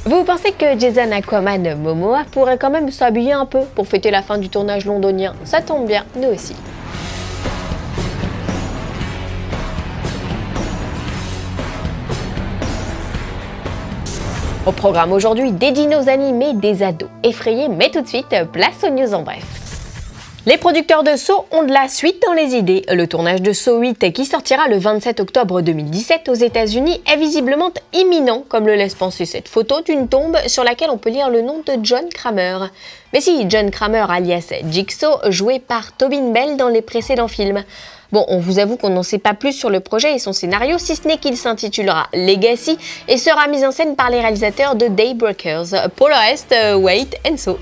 Vous pensez que Jason Aquaman Momoa pourrait quand même s'habiller un peu pour fêter la fin du tournage londonien? Ça tombe bien, nous aussi. Au programme aujourd'hui, des dinos animés, des ados effrayés, mais tout de suite, place aux news en bref. Les producteurs de Saw ont de la suite dans les idées. Le tournage de Saw 8, qui sortira le 27 octobre 2017 aux États-Unis, est visiblement imminent, comme le laisse penser cette photo d'une tombe sur laquelle on peut lire le nom de John Kramer. Mais si, John Kramer alias Jigsaw, joué par Tobin Bell dans les précédents films. Bon, on vous avoue qu'on n'en sait pas plus sur le projet et son scénario, si ce n'est qu'il s'intitulera Legacy et sera mis en scène par les réalisateurs de Daybreakers. Pour le reste, wait and so.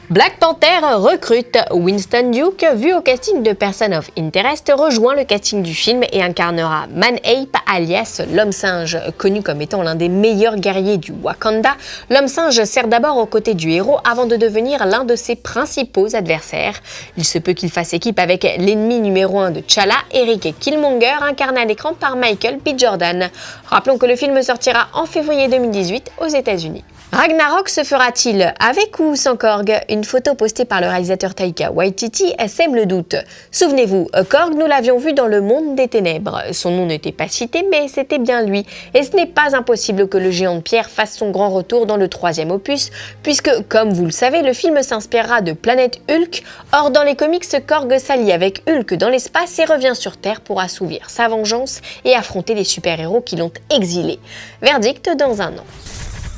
Black Panther recrute. Winston Duke, vu au casting de Person of Interest, rejoint le casting du film et incarnera Man-Ape alias l'homme-singe. Connu comme étant l'un des meilleurs guerriers du Wakanda, l'homme-singe sert d'abord aux côtés du héros avant de devenir l'un de ses principaux adversaires. Il se peut qu'il fasse équipe avec l'ennemi numéro 1 de T'Challa, Eric Killmonger, incarné à l'écran par Michael B. Jordan. Rappelons que le film sortira en février 2018 aux États-Unis. Ragnarok se fera-t-il avec ou sans Korg? Une photo postée par le réalisateur Taika Waititi sème le doute. Souvenez-vous, Korg, nous l'avions vu dans Le Monde des Ténèbres. Son nom n'était pas cité, mais c'était bien lui. Et ce n'est pas impossible que le géant de pierre fasse son grand retour dans le 3e opus, puisque, comme vous le savez, le film s'inspirera de Planète Hulk. Or, dans les comics, Korg s'allie avec Hulk dans l'espace et revient sur Terre pour assouvir sa vengeance et affronter les super-héros qui l'ont exilé. Verdict dans un an.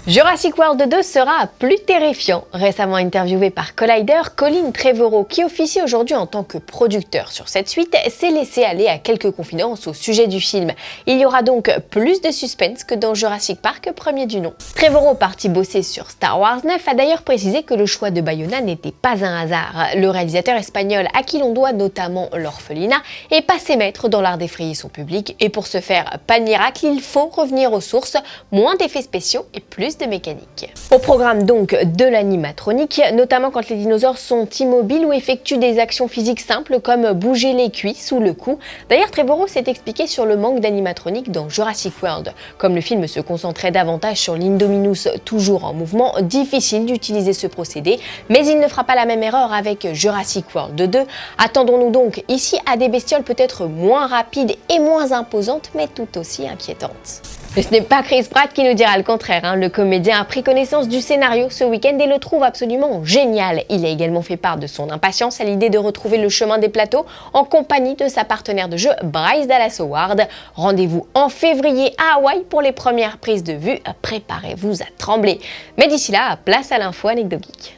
Jurassic World 2 sera plus terrifiant. Récemment interviewé par Collider, Colin Trevorrow, qui officie aujourd'hui en tant que producteur sur cette suite, s'est laissé aller à quelques confidences au sujet du film. Il y aura donc plus de suspense que dans Jurassic Park, premier du nom. Trevorrow, parti bosser sur Star Wars 9, a d'ailleurs précisé que le choix de Bayona n'était pas un hasard. Le réalisateur espagnol, à qui l'on doit notamment L'Orphelinat, est passé maître dans l'art d'effrayer son public, et pour ce faire, pas de miracle, il faut revenir aux sources, moins d'effets spéciaux et plus de mécanique. Au programme donc de l'animatronique, notamment quand les dinosaures sont immobiles ou effectuent des actions physiques simples comme bouger les cuisses ou le cou. D'ailleurs, Trevorrow s'est expliqué sur le manque d'animatronique dans Jurassic World. Comme le film se concentrait davantage sur l'Indominus toujours en mouvement, difficile d'utiliser ce procédé, mais il ne fera pas la même erreur avec Jurassic World 2. Attendons-nous donc ici à des bestioles peut-être moins rapides et moins imposantes, mais tout aussi inquiétantes. Et ce n'est pas Chris Pratt qui nous dira le contraire, Le comédien a pris connaissance du scénario ce week-end et le trouve absolument génial. Il a également fait part de son impatience à l'idée de retrouver le chemin des plateaux en compagnie de sa partenaire de jeu Bryce Dallas Howard. Rendez-vous en février à Hawaï pour les premières prises de vue. Préparez-vous à trembler. Mais d'ici là, place à l'info anecdotique.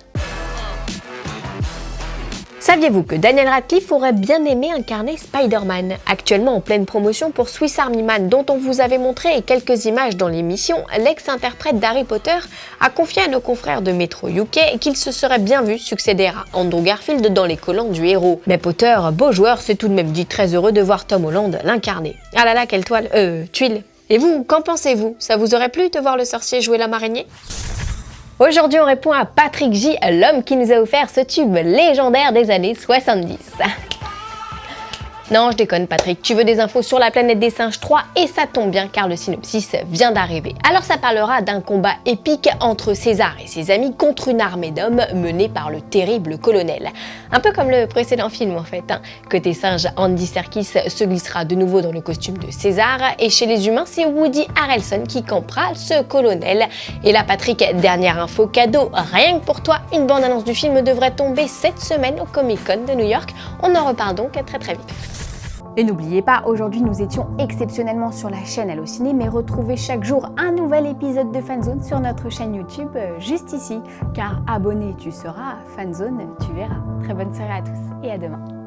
Saviez-vous que Daniel Radcliffe aurait bien aimé incarner Spider-Man? Actuellement en pleine promotion pour Swiss Army Man, dont on vous avait montré quelques images dans l'émission, l'ex-interprète d'Harry Potter a confié à nos confrères de Metro UK qu'il se serait bien vu succéder à Andrew Garfield dans les collants du héros. Mais Potter, beau joueur, s'est tout de même dit très heureux de voir Tom Holland l'incarner. Ah là là, quelle tuile! Et vous, qu'en pensez-vous? Ça vous aurait plu de voir le sorcier jouer l'homme araignée? Aujourd'hui, on répond à Patrick J, l'homme qui nous a offert ce tube légendaire des années 70. Non, je déconne Patrick, tu veux des infos sur la planète des singes 3 et ça tombe bien car le synopsis vient d'arriver. Alors ça parlera d'un combat épique entre César et ses amis contre une armée d'hommes menée par le terrible colonel. Un peu comme le précédent film en fait. Côté singe, Andy Serkis se glissera de nouveau dans le costume de César et chez les humains, c'est Woody Harrelson qui campera ce colonel. Et là Patrick, dernière info cadeau, rien que pour toi, une bande-annonce du film devrait tomber cette semaine au Comic-Con de New York. On en reparle donc très vite. Et n'oubliez pas, aujourd'hui nous étions exceptionnellement sur la chaîne Allociné, mais retrouvez chaque jour un nouvel épisode de Fanzone sur notre chaîne YouTube, juste ici. Car abonné tu seras, Fanzone tu verras. Très bonne soirée à tous et à demain.